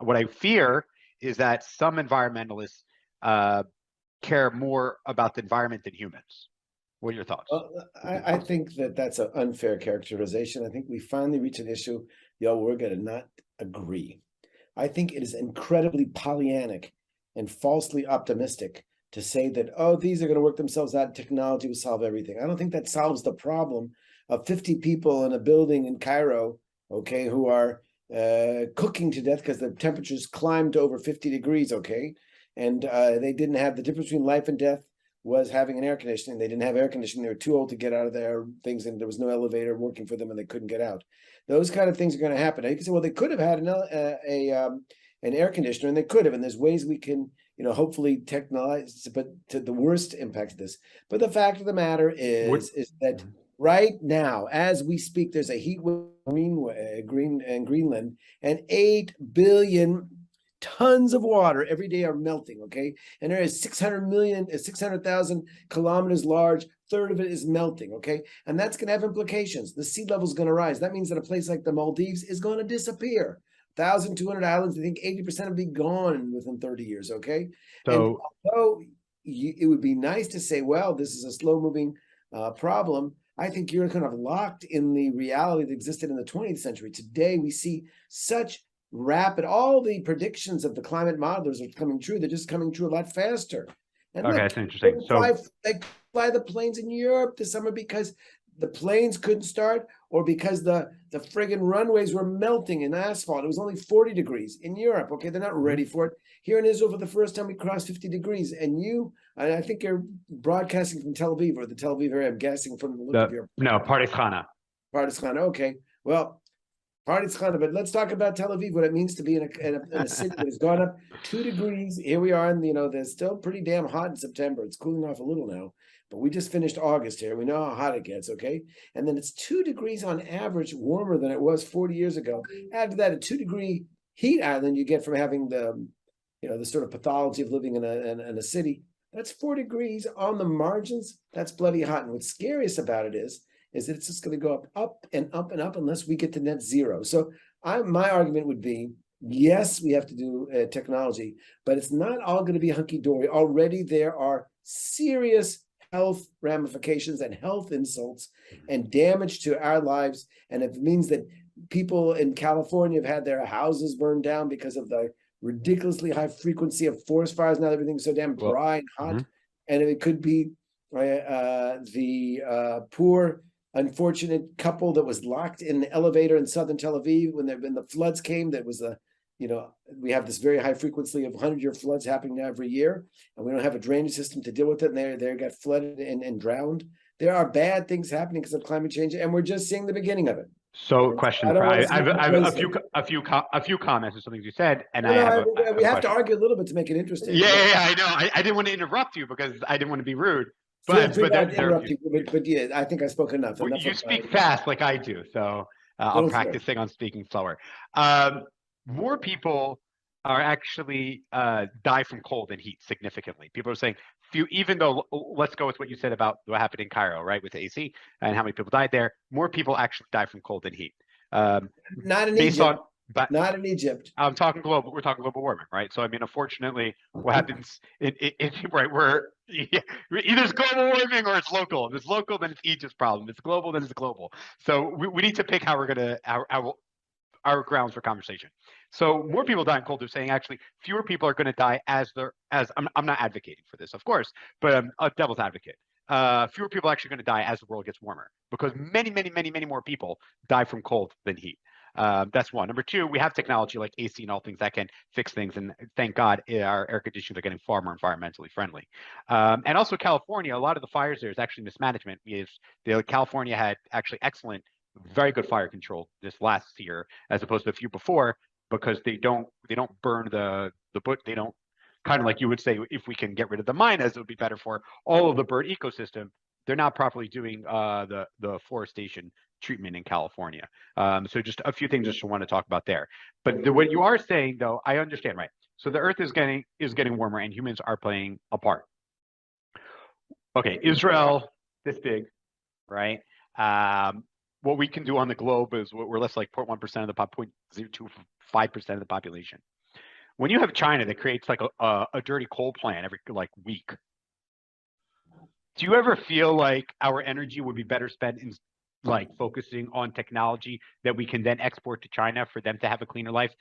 What I fear is that some environmentalists care more about the environment than humans. What are your thoughts? I think that that's an unfair characterization. I think we finally reached an issue, we're going to not agree. I think it is incredibly Pollyannic and falsely optimistic to say that, oh, these are going to work themselves out, technology will solve everything. I don't think that solves the problem of 50 people in a building in Cairo, okay, who are cooking to death because the temperatures climbed to over 50 degrees, okay? And they didn't have the difference between life and death was having an air conditioning. They didn't have air conditioning. They were too old to get out of their things, and there was no elevator working for them, and they couldn't get out. Those kind of things are going to happen. Now you can say, well, they could have had an air conditioner, and they could have. And there's ways we can, hopefully technologize, but to the worst impact of this. But the fact of the matter is that right now, as we speak, there's a heat wave in Greenland, and 8 billion tons of water every day are melting, okay? And there is 600,000 kilometers large, third of it is melting, okay? And that's going to have implications. The sea level is going to rise. That means that a place like the Maldives is going to disappear. 1,200 islands, I think 80% will be gone within 30 years, okay? So, and although it would be nice to say, well, this is a slow-moving problem, I think you're kind of locked in the reality that existed in the 20th century. Today, we see such rapid, all the predictions of the climate modelers are coming true. They're just coming true a lot faster. And okay, look, that's interesting. They fly the planes in Europe this summer because the planes couldn't start, or because the friggin' runways were melting in asphalt. It was only 40 degrees in Europe. Okay, they're not ready for it. Here in Israel, for the first time, we crossed 50 degrees. And I think you're broadcasting from Tel Aviv, or the Tel Aviv area. I'm guessing from the look of your... No, Pardes Chana. Pardes Chana, okay. Well, Pardes Chana, but let's talk about Tel Aviv, what it means to be in a city that has gone up 2 degrees. Here we are, and there's still pretty damn hot in September. It's cooling off a little now, but we just finished August here. We know how hot it gets, okay? And then it's 2 degrees on average warmer than it was 40 years ago. Add to that a 2-degree heat island you get from having the sort of pathology of living in a city. That's 4 degrees on the margins. That's bloody hot. And what's scariest about it is that it's just going to go up and up and up unless we get to net zero. So my argument would be, yes, we have to do technology, but it's not all going to be hunky-dory. Already there are serious health ramifications and health insults and damage to our lives. And it means that people in California have had their houses burned down because of the ridiculously high frequency of forest fires. Now everything's so damn dry and hot. And it could be the poor, unfortunate couple that was locked in the elevator in southern Tel Aviv when the floods came. That was we have this very high frequency of 100-year floods happening now every year, and we don't have a drainage system to deal with it, and they got flooded and drowned. There are bad things happening because of climate change, and we're just seeing the beginning of it. So, question: I have a few comments on some things you said, and we have to argue a little bit to make it interesting. Yeah, I know. I didn't want to interrupt you because I didn't want to be rude. But yeah, I think I spoke enough. You speak fast like I do, so I'm practicing on speaking slower. More people are actually die from cold and heat significantly. People are saying even though, let's go with what you said about what happened in Cairo, right, with the AC and how many people died there. More people actually die from cold than heat. Not in Egypt. Not in Egypt. I'm talking global. We're talking global warming, right? So I mean, unfortunately, what happens right? Either it's global warming or it's local. If it's local, then it's Egypt's problem. If it's global, then it's global. So we need to pick how we're gonna our grounds for conversation. So more people die in cold. They're saying actually fewer people are going to die as I'm not advocating for this, of course, but I'm a devil's advocate. Fewer people are actually going to die as the world gets warmer because many more people die from cold than heat. That's one. Number two, we have technology like AC and all things that can fix things. And thank God our air conditioners are getting far more environmentally friendly. And also California, a lot of the fires there is actually mismanagement. California had actually excellent, very good fire control this last year, as opposed to a few before, because they don't burn the book. They don't, kind of like you would say, if we can get rid of the mine, as it would be better for all of the bird ecosystem. They're not properly doing the forestation treatment in California. So just a few things just want to talk about there. But what you are saying, though, I understand, right? So the Earth is getting warmer, and humans are playing a part. Okay, Israel, this big, right? What we can do on the globe is we're less like 0.1% of the 0.025% of the population. when you have China that creates like a dirty coal plant every like week, do you ever feel like our energy would be better spent in like focusing on technology that we can then export to China for them to have a cleaner life?